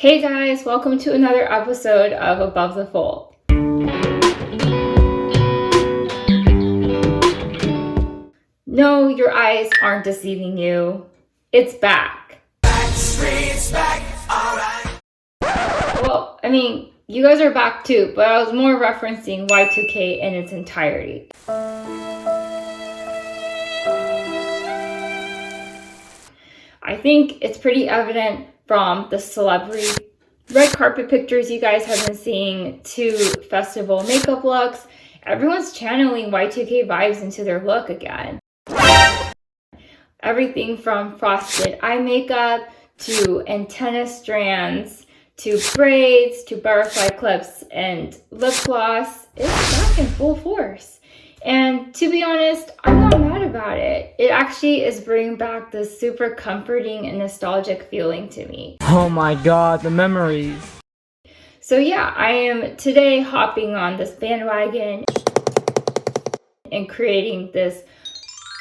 Hey guys, welcome to another episode of Above the Fold. No, your eyes aren't deceiving you. It's back. Backstreet's back, alright. Well, I mean, you guys are back too, but I was more referencing Y2K in its entirety. I think it's pretty evident from the celebrity red carpet pictures you guys have been seeing to festival makeup looks. Everyone's channeling Y2K vibes into their look again. Everything from frosted eye makeup to antenna strands to braids to butterfly clips and lip gloss is back in full force. And to be honest, I'm not mad about it. It actually is bringing back this super comforting and nostalgic feeling to me. Oh my god, the memories. So yeah, I am today hopping on this bandwagon and creating this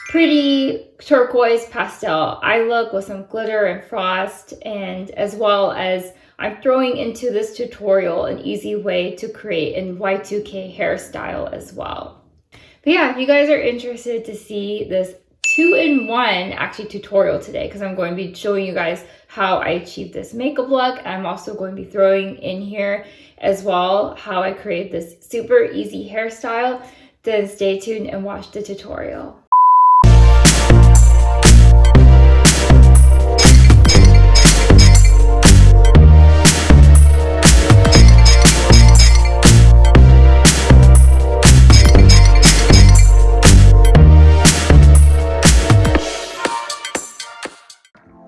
pretty turquoise pastel eye look with some glitter and frost, and as well as I'm throwing into this tutorial an easy way to create a Y2K hairstyle as well. But yeah, if you guys are interested to see this 2-in-1 actually tutorial today, because I'm going to be showing you guys how I achieved this makeup look. I'm also going to be throwing in here as well how I create this super easy hairstyle. Then stay tuned and watch the tutorial.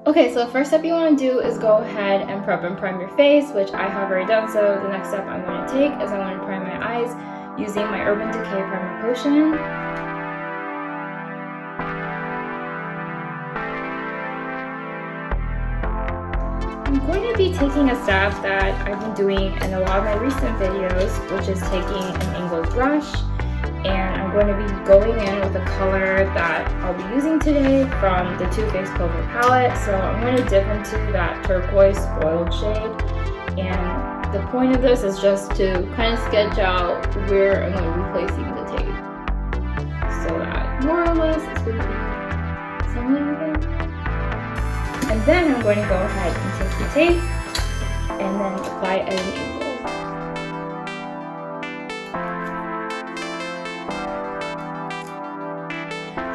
Okay, so the first step you want to do is go ahead and prep and prime your face, which I have already done. So the next step I'm going to take is I'm going to prime my eyes using my Urban Decay Primer Potion. I'm going to be taking a step that I've been doing in a lot of my recent videos, which is taking an angled brush. And I'm going to be going in with a color that I'll be using today from the Too Faced Clover palette. So I'm going to dip into that turquoise spoiled shade. And the point of this is just to kind of sketch out where I'm going to be placing the tape. So that more or less it's going to be somewhere like that. And then I'm going to go ahead and take the tape and then apply it at an angle.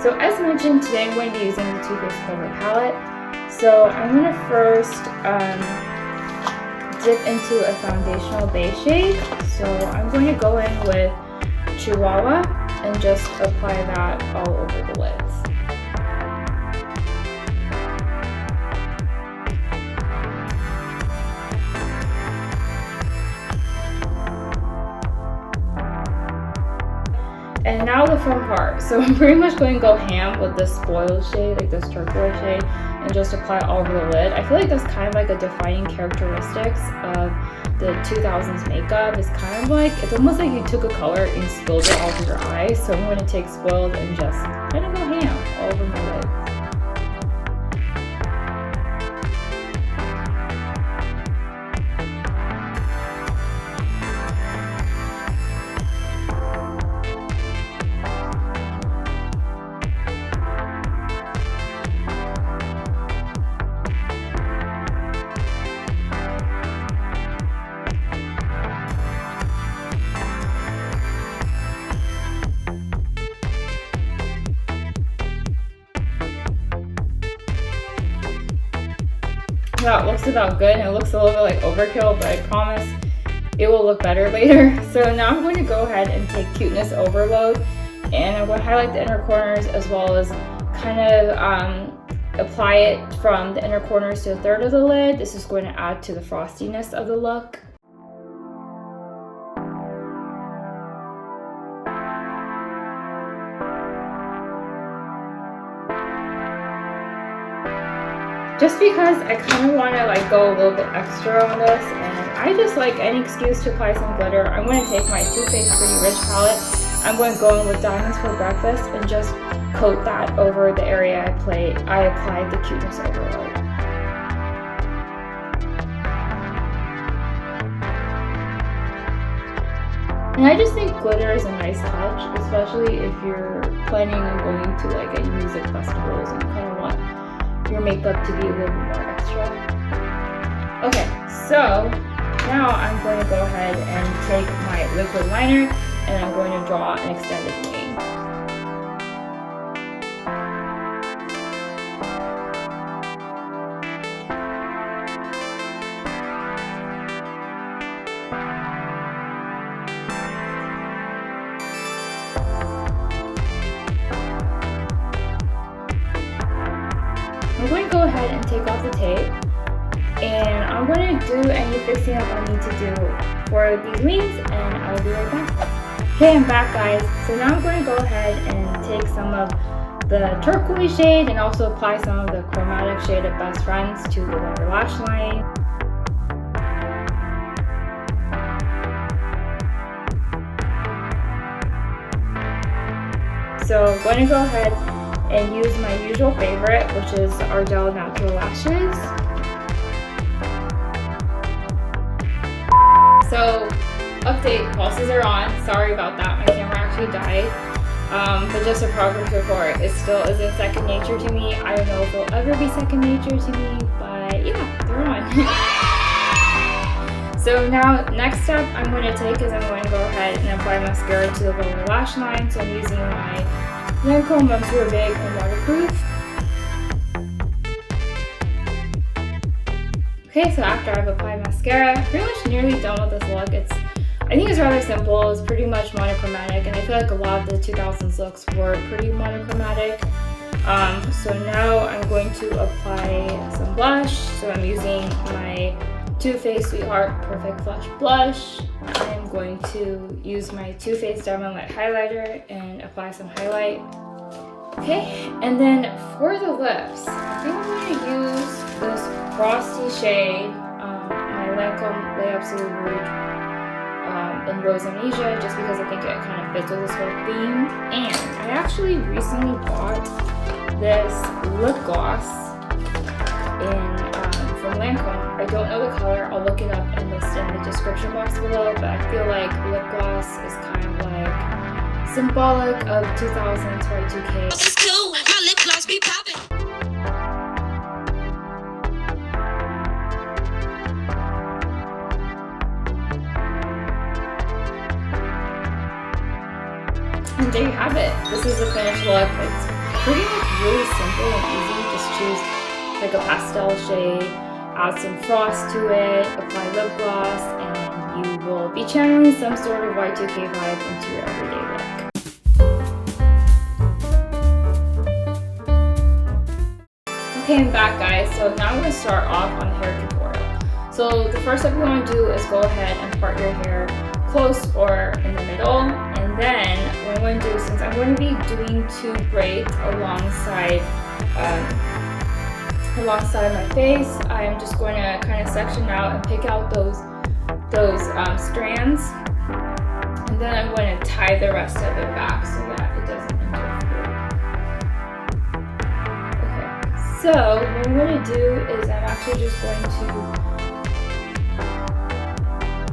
So as mentioned, today I'm going to be using the Too Faced Clover palette. So I'm going to first dip into a foundational base shade. So I'm going to go in with Chihuahua and just apply that all over the lids. And now the fun part. So I'm pretty much going to go ham with this spoiled shade, like this turquoise shade, and just apply it all over the lid. I feel like that's kind of like a defining characteristics of the 2000s makeup. It's kind of like, it's almost like you took a color and spilled it all over your eyes. So I'm going to take spoiled and just kind of go ham all over my lid. That looks about good, and it looks a little bit like overkill, but I promise it will look better later. So now I'm going to go ahead and take Cuteness Overload, and I'm going to highlight the inner corners as well as kind of apply it from the inner corners to a third of the lid. This is going to add to the frostiness of the look. Just because I kind of want to like go a little bit extra on this, and I just like any excuse to apply some glitter. I'm going to take my Too Faced Pretty Rich palette. I'm going to go in with Diamonds for Breakfast and just coat that over the area I applied the Cuteness Overload. And I just think glitter is a nice touch, especially if you're planning on going to like a music festivals and you kind of want your makeup to be a little bit more extra. Okay, so now I'm going to go ahead and take my liquid liner and I'm going to draw an extended wing. I'm going to go ahead and take off the tape, and I'm going to do any fixing up I need to do for these wings, and I'll be right back. Okay, I'm back, guys. So now I'm going to go ahead and take some of the turquoise shade and also apply some of the chromatic shade of Best Friends to the lower lash line. So I'm going to go ahead and use my usual favorite, which is Idole Natural Lashes. So, update, pulses are on. Sorry about that, my camera actually died. But just a progress report, it still isn't second nature to me. I don't know if it'll ever be second nature to me, but yeah, they're on. So now, next step I'm going to take is I'm going to go ahead and apply mascara to the lower lash line. So I'm using my Lancome Monsieur Big and Waterproof. Okay, so after I've applied mascara, I'm pretty much nearly done with this look. I think it's rather simple. It's pretty much monochromatic, and I feel like a lot of the 2000s looks were pretty monochromatic. So now I'm going to apply some blush. So I'm using my Too Faced Sweetheart Perfect Flush Blush. I'm going to use my Too Faced Diamond Light Highlighter and apply some highlight. Okay, and then for the lips, I think I'm going to use this frosty shade, my Lancome Lay Absolute Rouge in Rose Amnesia, just because I think it kind of fits with this whole theme. And I actually recently bought this lip gloss from Lancome. I don't know the color. I'll look it up and list in the description box below, but I feel like lip gloss is kind of like symbolic of 2000s Y2K. It's cool, my lip gloss be popping. And there you have it. This is the finished look. It's pretty much really simple and easy. Just choose like a pastel shade, add some frost to it, apply lip gloss, and you will be channeling some sort of Y2K vibe into your everyday look. Okay, I'm back, guys. So now I'm going to start off on the hair tutorial. So the first step you want to do is go ahead and part your hair close or in the middle. And then what I'm going to do, since I'm going to be doing 2 braids alongside my face, I'm just going to kind of section out and pick out those strands. And then I'm going to tie the rest of it back so that it doesn't interfere. Okay, so what I'm going to do is I'm actually just going to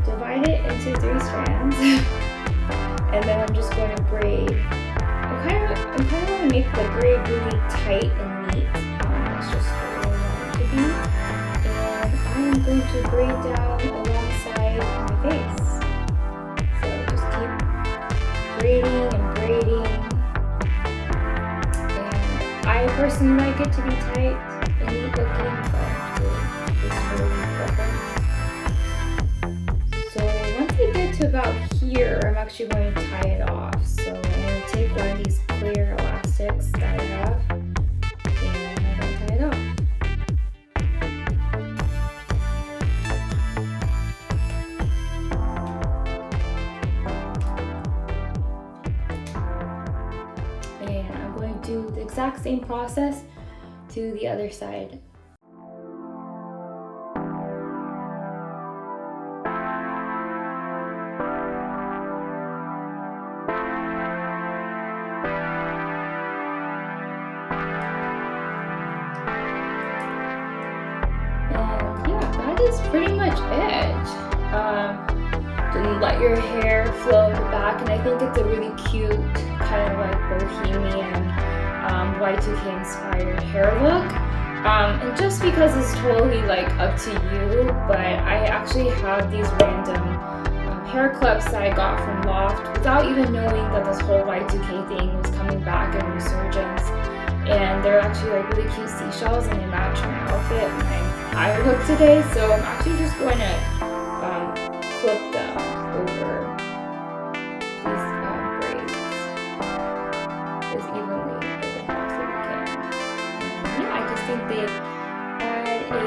divide it into 3 strands. And then I'm just going to braid. I kind of want to make the braid really tight and neat. That's just what I want it to be. And I'm going to braid down alongside my face. So just keep braiding and braiding. And I personally like it to be tight and neat looking, but it's really preference. So once I get to about here, I'm actually going to tie it off. So I'm going to take one of these clear elastics that I have, and I'm going to tie it off. And I'm going to do the exact same process to the other side. That's pretty much it. and let your hair flow in the back, and I think it's a really cute kind of like bohemian Y2K inspired hair look. And just because it's totally like up to you, but I actually have these random hair clips that I got from Loft without even knowing that this whole Y2K thing was coming back in resurgence. And they're actually like really cute seashells, and they match my outfit and my eye look today. So I'm actually just going to clip them over these braids as evenly as I possibly can. And yeah, I just think they add a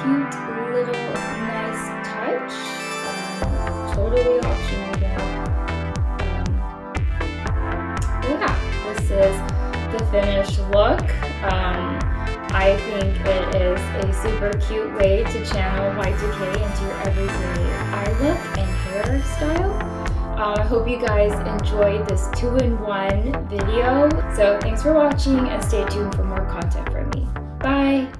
cute little nice touch. Totally optional again. Yeah, this is the finished look. I think it is a super cute way to channel Y2K into your everyday eye look and hairstyle. I hope you guys enjoyed this 2-in-1 video. So thanks for watching, and stay tuned for more content from me. Bye!